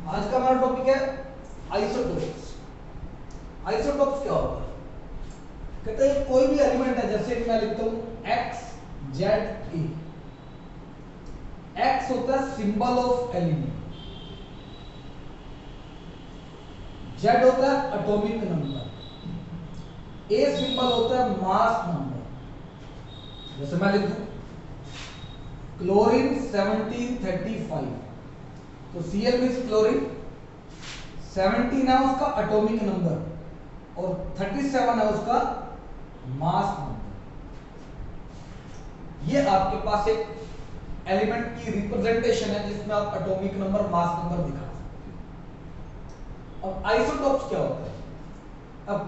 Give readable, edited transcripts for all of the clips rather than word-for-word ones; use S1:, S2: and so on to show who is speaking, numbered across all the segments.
S1: आज का हमारा टॉपिक है आइसोटोप्स। आइसोटोप्स क्या होता है? कहते हैं कोई भी एलिमेंट है, जैसे मैं लिखता हूं एक्स जेड ए। एक्स होता है सिंबल ऑफ एलिमेंट, जेड होता है एटॉमिक नंबर, ए सिंबल होता है मास नंबर। जैसे मैं लिखूं क्लोरीन 1735, तो Cl मींस क्लोरीन, 17 है उसका एटॉमिक नंबर और 37 है उसका मास नंबर। ये आपके पास एक एलिमेंट की रिप्रेजेंटेशन है जिसमें आप एटॉमिक नंबर मास नंबर दिखा सकते हो। अब आइसोटोप्स क्या होता है? अब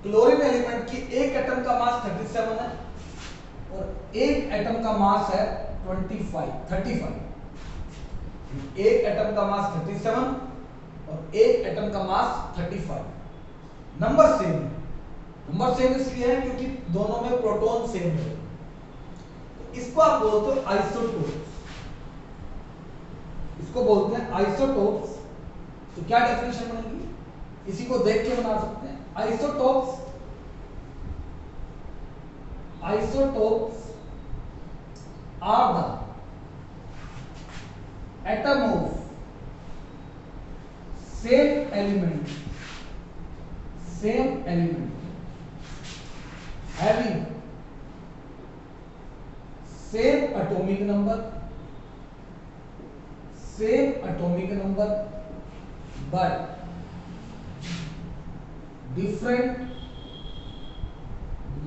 S1: क्लोरीन एलिमेंट की एक एटम का मास 37 है और एक एटम का मास है 35। एक एटम का मास 37 और एक एटम का मास 35। नंबर सेम है। नंबर सेम इसलिए है क्योंकि दोनों में प्रोटॉन सेम है, तो इसको आप बोलते हो आइसोटोप्स। इसको बोलते हैं आइसोटोप्स। तो क्या डेफिनेशन बनेगी, इसी को देख के बना सकते हैं। Isotopes are the atom of same element having same atomic number but different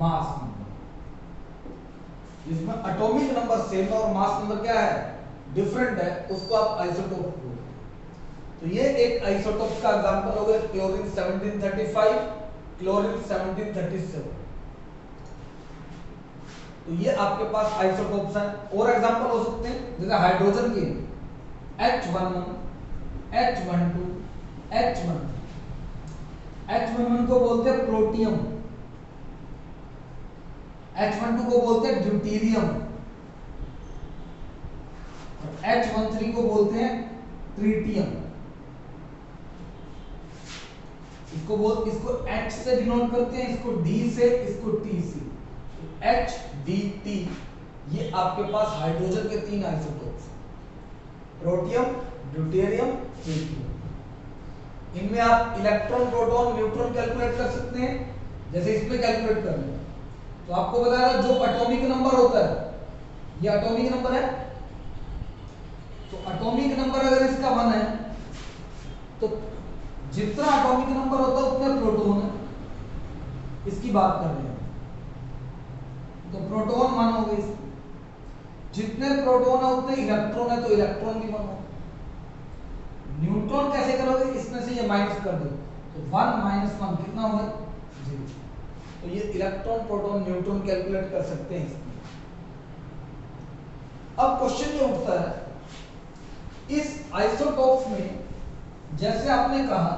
S1: mass number। जिसमें एटॉमिक नंबर सेम है और मास नंबर क्या है, डिफरेंट है, उसको आप आइसोटोप बोलते हैं। तो ये एक आइसोटोप का एग्जांपल हो गया क्लोरीन 1735, क्लोरीन 1737। तो ये आपके पास आइसोटोप्स हैं। और एग्जांपल हो सकते हैं जैसे हाइड्रोजन के H11, H12, H13। H11 को बोलते हैं प्रोटियम, H12 को बोलते हैं ड्यूटेरियम और H13 को बोलते हैं ट्रिटियम। इसको H से डिनोट करते हैं, इसको D से, इसको T से। HDT ये आपके पास हाइड्रोजन के तीन आइसोटोप्स, प्रोटियम, ड्यूटेरियम, ट्रिटियम। इनमें आप इलेक्ट्रॉन, प्रोटॉन, न्यूट्रॉन कैलकुलेट कर सकते हैं, जैसे इसमें कैलकुलेट कर लें तो आपको बताएगा जो एटॉमिक नंबर होता है, ये एटॉमिक नंबर है, तो एटॉमिक नंबर अगर इसका 1 है तो जितना एटॉमिक नंबर होता है उतने प्रोटॉन है, इसकी बात कर रहे हैं। तो प्रोटॉन 1 हो गए, जितने प्रोटॉन है उतने इलेक्ट्रॉन है, तो इलेक्ट्रॉन भी 1 हो। न्यूट्रॉन कैसे करोगे, इसमें से ये माइनस कर दो, तो 1 - 1 कितना होगा, 0। तो ये इलेक्ट्रॉन, प्रोटॉन, न्यूट्रॉन कैलकुलेट कर सकते हैं इसमें। अब क्वेश्चन ये उठता है, इस आइसोटोप्स में जैसे आपने कहा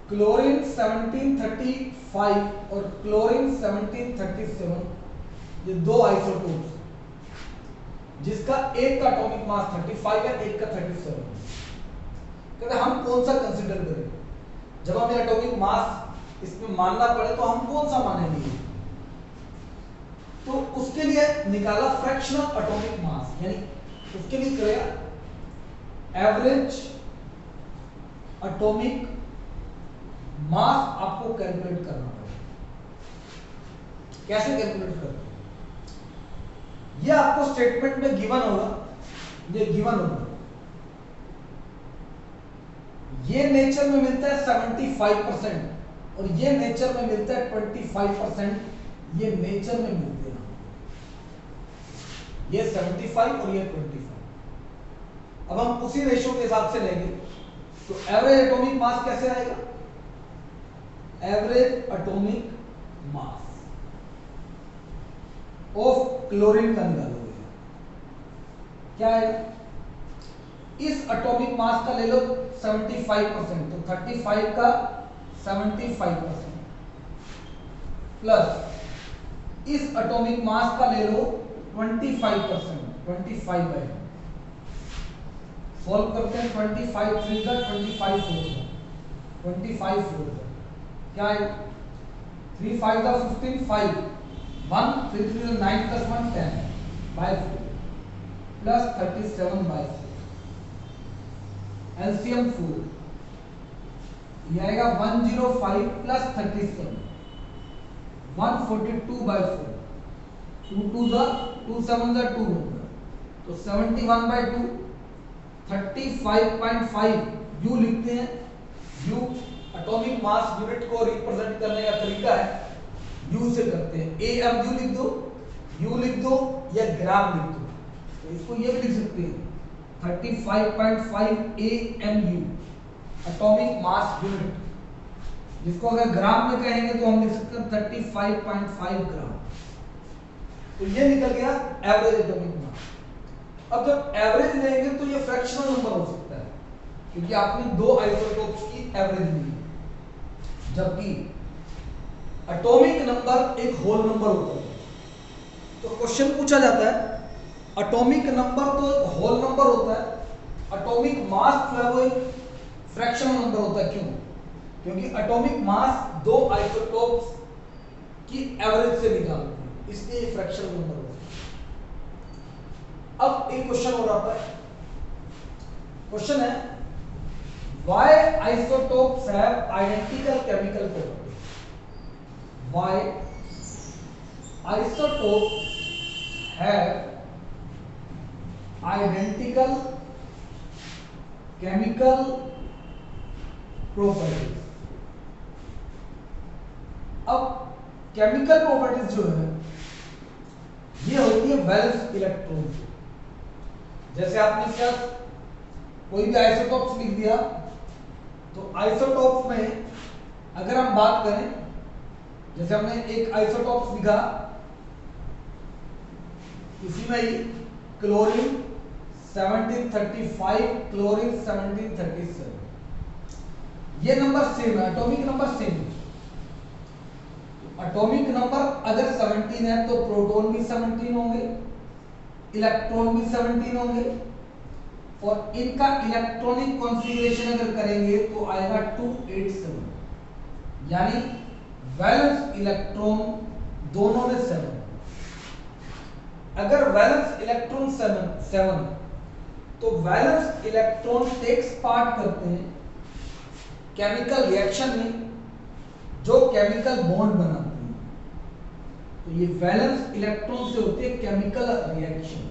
S1: क्लोरीन 1735 और क्लोरीन 1737, ये दो आइसोटोप्स जिसका एक का एटॉमिक मास 35 है, एक का 37 है। कहते हम कौन सा कंसीडर करें? जब हमें एटॉमिक मास इसमें मानना पड़े तो हम कौन सा मानेंगे? तो उसके लिए निकाला फ्रैक्शन ऑफ एटॉमिक मास, यानी उसके लिए करेगा एवरेज एटॉमिक मास आपको कैलकुलेट करना पड़ेगा। कैसे कैलकुलेट करते हैं? ये आपको स्टेटमेंट में गिवन होगा, ये गिवन होगा, ये नेचर में मिलता है 75% और ये नेचर में मिलता है 25%। ये नेचर में मिलते हैं, ये 75 और ये 25। अब हम उसी रेशियो के हिसाब से लेंगे तो एवरेज एटॉमिक मास कैसे आएगा? Average atomic mass of chlorine का निकालोगे, क्या आएगा? इस एटॉमिक मास का ले लो 75%, तो 35 का 75% प्लस इस एटॉमिक मास का ले लो 25%, 25 है सॉल्व करते हैं 25 3 का 25 4 25 4 क्या है 3 5 का 15 5 1 फिर 3 9 plus 1 10 by 4 plus 37 by 4 LCM 4 ये आएगा 105 plus 37 142 by 4 2 2 the 2 7 the 2 तो 71 by 2 35.5 U लिखते हैं U एटॉमिक मास यूनिट को रिप्रेजेंट करने का तरीका है U से करते हैं AMU लिख दो U लिख दो या ग्राम लिख दो तो इसको ये भी लिख सकते हैं 35.5 AMU एटॉमिक मास यूनिट जिसको अगर ग्राम में कहेंगे तो हम लिख सकते हैं 35.5 ग्राम तो ये निकल गया एवरेज एटॉमिक मास। अब जब एवरेज लेंगे तो ये फ्रैक्शनल नंबर हो सकता है क्योंकि आपने दो आइसोटोप्स की एवरेज ली है जबकि एटॉमिक नंबर एक होल नंबर होता है। तो क्वेश्चन पूछा जाता है एटॉमिक नंबर तो एक होल नंबर होता है एटॉमिक मास जो है वो एक फ्रैक्शनल नंबर होता है। क्यों? क्योंकि एटॉमिक मास दो आइसोटोप्स की एवरेज से निकालते हैं इसलिए ये फ्रैक्शनल नंबर होता है। अब एक क्वेश्चन हो रहा है क्वेश्चन है why isotopes have identical chemical properties why isotopes have identical chemical properties। अब केमिकल प्रॉपर्टीज जो है ये होती है वैलेंस इलेक्ट्रॉन से। जैसे आपने क्या कोई भी आइसोटोप्स लिख दिया तो आइसोटोप्स में अगर हम बात करें जैसे हमने एक आइसोटोप्स लिखा इसी में ही क्लोरीन 1735 क्लोरीन 1737 ये नंबर सेम है एटॉमिक नंबर सेम है। एटॉमिक नंबर अगर 17 है तो प्रोटॉन भी 17 होंगे इलेक्ट्रॉन भी 17 होंगे और इनका इलेक्ट्रॉनिक कॉन्फ़िगरेशन अगर करेंगे तो आएगा 287 यानी वैलेंस इलेक्ट्रॉन दोनों में 7। अगर वैलेंस इलेक्ट्रॉन 7 तो वैलेंस इलेक्ट्रॉन टेक्स पार्ट करते हैं केमिकल रिएक्शन में जो केमिकल बॉन्ड बनाते हैं। तो ये वैलेंस इलेक्ट्रॉन से होती है केमिकल रिएक्शन।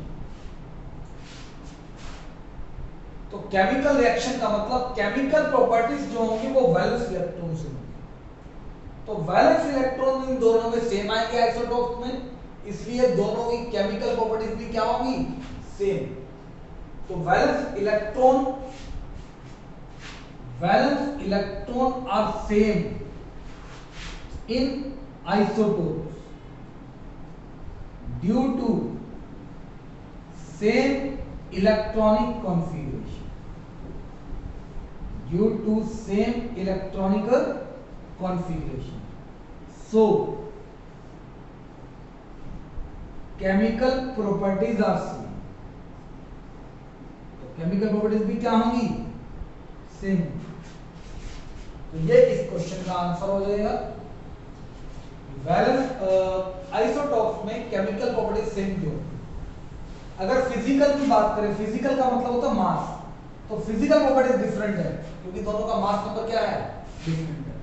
S1: तो केमिकल रिएक्शन का मतलब केमिकल प्रॉपर्टीज जो होंगी वो वैलेंस इलेक्ट्रॉन से होंगी। तो वैलेंस इलेक्ट्रॉन इन दोनों में सेम आएंगे आइसोटोप्स में इसलिए दोनों की केमिकल प्रॉपर्टीज भी क्या होंगी सेम। तो valence electron are same in isotopes due to same electronic configuration so chemical properties are same। तो chemical properties भी क्या होंगी सेम। तो ये इस क्वेश्चन का आंसर हो जाएगा। वैलेंस आइसोटोप्स में केमिकल प्रॉपर्टीज सेम क्यों? अगर फिजिकल की बात करें फिजिकल का मतलब होता है मास तो फिजिकल प्रॉपर्टीज डिफरेंट है क्योंकि दोनों का मास नंबर क्या है डिफरेंट है।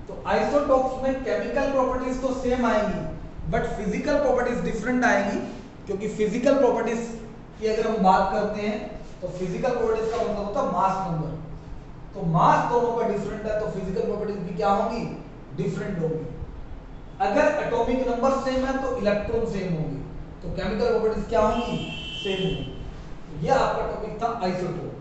S1: तो आइसोटोप्स में केमिकल प्रॉपर्टीज तो सेम आएंगी बट फिजिकल प्रॉपर्टीज डिफरेंट आएंगी क्योंकि फिजिकल प्रॉपर्टीज की अगर हम बात करते हैं तो फिजिकल प्रॉपर्टीज का मतलब होता है मास नंबर। तो मास दोनों का डिफरेंट है तो फिजिकल प्रॉपर्टीज भी क्या होंगी डिफरेंट होंगी। अगर एटॉमिक नंबर सेम है तो इलेक्ट्रॉन सेम होंगे तो केमिकल प्रॉपर्टीज क्या होंगी सेम होंगी। तो यह आपका टॉपिक था आइसोटोप।